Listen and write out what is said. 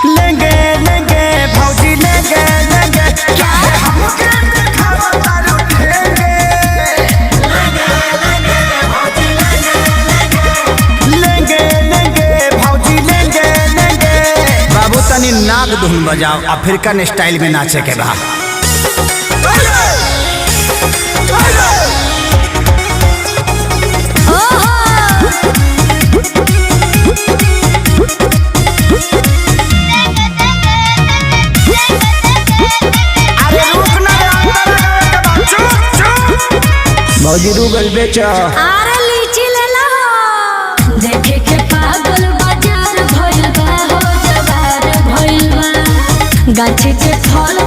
लेंगे लेंगे भौजी लेंगे लेंगे चाहे हमके दिखावा तारू लेंगे लेंगे लेंगे भौजी लेंगे लेंगे। बाबू तनी नाग धुन बजाओ, अफ्रीकन स्टाइल में नाचे के बा। भौजी रूगल बेचा अरे लीची ले ला देखे के पागल बाजार भइल बा हो जवार भइल बा गाछी के फल